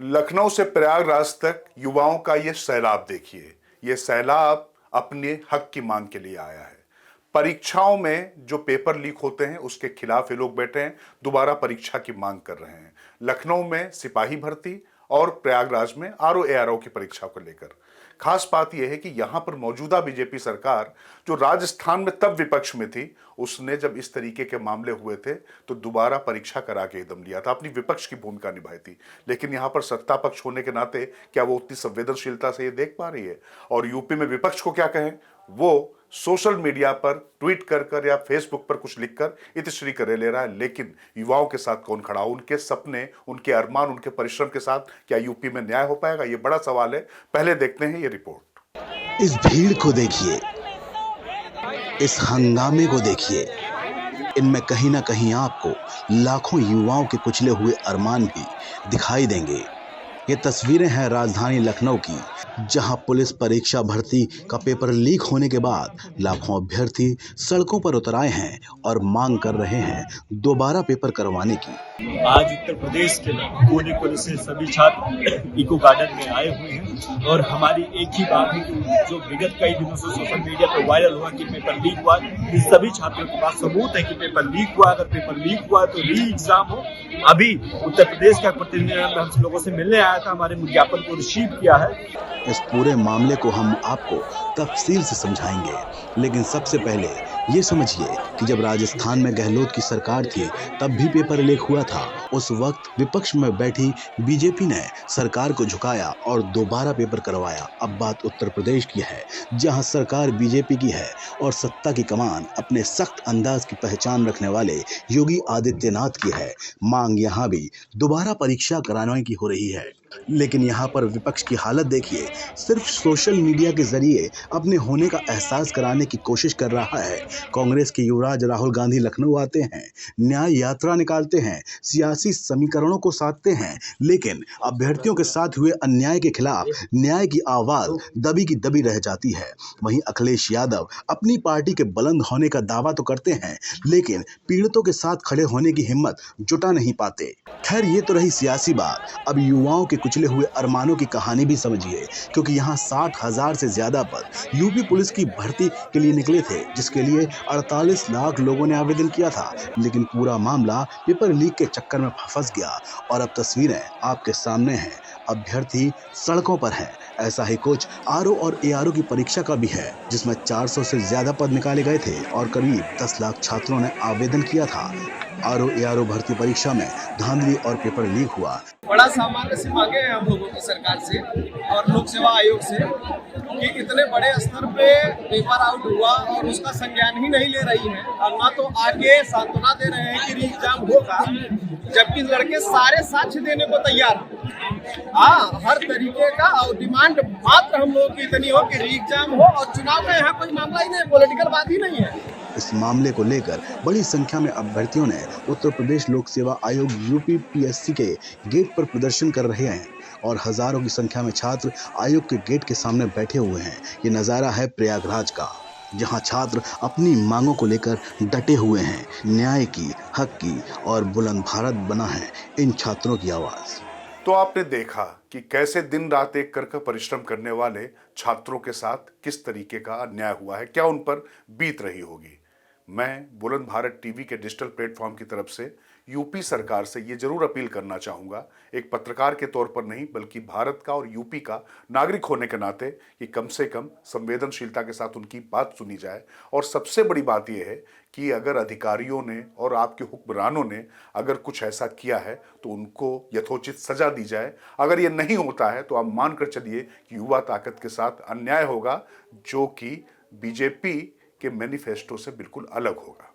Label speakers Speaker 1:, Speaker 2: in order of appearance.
Speaker 1: लखनऊ से प्रयागराज तक युवाओं का ये सैलाब देखिए। ये सैलाब अपने हक की मांग के लिए आया है। परीक्षाओं में जो पेपर लीक होते हैं उसके खिलाफ ये लोग बैठे हैं, दोबारा परीक्षा की मांग कर रहे हैं। लखनऊ में सिपाही भर्ती और प्रयागराज में आरओ एआरओ की परीक्षा को लेकर खास बात यह है कि यहां पर मौजूदा बीजेपी सरकार जो राजस्थान में तब विपक्ष में थी, उसने जब इस तरीके के मामले हुए थे तो दोबारा परीक्षा करा के एकदम लिया था, अपनी विपक्ष की भूमिका निभाई थी। लेकिन यहां पर सत्ता पक्ष होने के नाते क्या वो उतनी संवेदनशीलता से ये देख पा रही है? और यूपी में विपक्ष को क्या कहें, वो सोशल मीडिया पर ट्वीट कर या फेसबुक पर कुछ लिखकर इतिश्री करे ले रहा है। लेकिन युवाओं के साथ कौन खड़ा, उनके सपने, उनके अरमान, उनके परिश्रम के साथ क्या यूपी में न्याय हो पाएगा? ये बड़ा सवाल है। पहले देखते हैं ये रिपोर्ट।
Speaker 2: इस भीड़ को देखिए, इस हंगामे को देखिए। इनमें कहीं ना कहीं आपको लाखों युवाओं के कुचले हुए अरमान भी दिखाई देंगे। ये तस्वीरें हैं राजधानी लखनऊ की, जहां पुलिस परीक्षा भर्ती का पेपर लीक होने के बाद लाखों अभ्यर्थी सड़कों पर उतर आए हैं और मांग कर रहे हैं दोबारा पेपर करवाने की।
Speaker 3: आज उत्तर प्रदेश के कोने कोने से सभी छात्र इको गार्डन में आए हुए हैं और हमारी एक ही बात है कि जो विगत कई दिनों से सोशल मीडिया पर वायरल हुआ कि पेपर लीक हुआ, इस सभी छात्रों के पास सबूत है कि पेपर लीक हुआ। अगर पेपर लीक हुआ तो री एग्जाम हो। अभी उत्तर प्रदेश का प्रतिनिधि हम लोगों से मिलने आया था, हमारे विज्ञापन को रिसीव किया है।
Speaker 2: इस पूरे मामले को हम आपको तफसील से समझाएंगे, लेकिन सबसे पहले ये समझिए कि जब राजस्थान में गहलोत की सरकार थी तब भी पेपर लीक हुआ था। उस वक्त विपक्ष में बैठी बीजेपी ने सरकार को झुकाया और दोबारा पेपर करवाया। अब बात उत्तर प्रदेश की है, जहां सरकार बीजेपी की है और सत्ता की कमान अपने सख्त अंदाज की पहचान रखने वाले योगी आदित्यनाथ की है। मांग यहां भी दोबारा परीक्षा कराने की हो रही है। लेकिन यहाँ पर विपक्ष की हालत देखिए, सिर्फ सोशल मीडिया के जरिए अपने होने का एहसास कराने की कोशिश कर रहा है। कांग्रेस के युवराज राहुल गांधी लखनऊ आते हैं, न्याय यात्रा निकालते हैं, सियासी समीकरणों को साधते हैं, लेकिन अभ्यर्थियों के साथ हुए अन्याय के खिलाफ न्याय की आवाज दबी की दबी रह जाती है। वहीं अखिलेश यादव अपनी पार्टी के बुलंद होने का दावा तो करते हैं, लेकिन पीड़ितों के साथ खड़े होने की हिम्मत जुटा नहीं पाते। खैर, ये तो रही सियासी बात। अब युवाओं के कुचले हुए अरमानों की कहानी भी समझिए, क्योंकि यहाँ 60,000 से ज्यादा पद यूपी पुलिस की भर्ती के लिए निकले थे, जिसके लिए 48 लाख लोगों ने आवेदन किया था। लेकिन पूरा मामला पेपर लीक के चक्कर में फंस गया और अब तस्वीरें आपके सामने हैं। अभ्यर्थी सड़कों पर हैं। ऐसा ही कुछ आरओ और एआरओ की परीक्षा का भी है, जिसमें 400 से ज्यादा पद निकाले गए थे और करीब 10 लाख छात्रों ने आवेदन किया था। आरओ एआरओ भर्ती परीक्षा में धांधली और पेपर लीक हुआ।
Speaker 4: बड़ा सामान्य से मांगे हैं हम लोगों की सरकार से और लोक सेवा आयोग से कि इतने बड़े स्तर पे पेपर आउट हुआ और उसका संज्ञान ही नहीं ले रही है, और ना तो आगे सांत्वना दे रहे हैं कि री एग्जाम होगा, जबकि लड़के सारे साक्ष्य देने को तैयार हैं। हाँ, हर तरीके का और डिमांड मात्र हम लोगों की इतनी हो कि री एग्जाम हो, और चुनाव का यहाँ कोई मामला ही नहीं, पॉलिटिकल बात ही नहीं है।
Speaker 2: इस मामले को लेकर बड़ी संख्या में अभ्यर्थियों ने उत्तर प्रदेश लोक सेवा आयोग यूपी पीएससी के गेट पर प्रदर्शन कर रहे हैं और हजारों की संख्या में छात्र आयोग के गेट के सामने बैठे हुए हैं। ये नज़ारा है प्रयागराज का, जहां छात्र अपनी मांगों को लेकर डटे हुए हैं। न्याय की, हक की और बुलंद भारत बना है इन छात्रों की आवाज।
Speaker 1: तो आपने देखा कि कैसे दिन रात एक कर परिश्रम करने वाले छात्रों के साथ किस तरीके का अन्याय हुआ है, क्या उन पर बीत रही होगी। मैं बुलंद भारत टीवी के डिजिटल प्लेटफॉर्म की तरफ से यूपी सरकार से ये जरूर अपील करना चाहूँगा, एक पत्रकार के तौर पर नहीं बल्कि भारत का और यूपी का नागरिक होने के नाते, कि कम से कम संवेदनशीलता के साथ उनकी बात सुनी जाए। और सबसे बड़ी बात यह है कि अगर अधिकारियों ने और आपके हुक्मरानों ने अगर कुछ ऐसा किया है तो उनको यथोचित सजा दी जाए। अगर ये नहीं होता है तो आप मान कर चलिए कि युवा ताकत के साथ अन्याय होगा, जो कि बीजेपी के मैनिफेस्टो से बिल्कुल अलग होगा।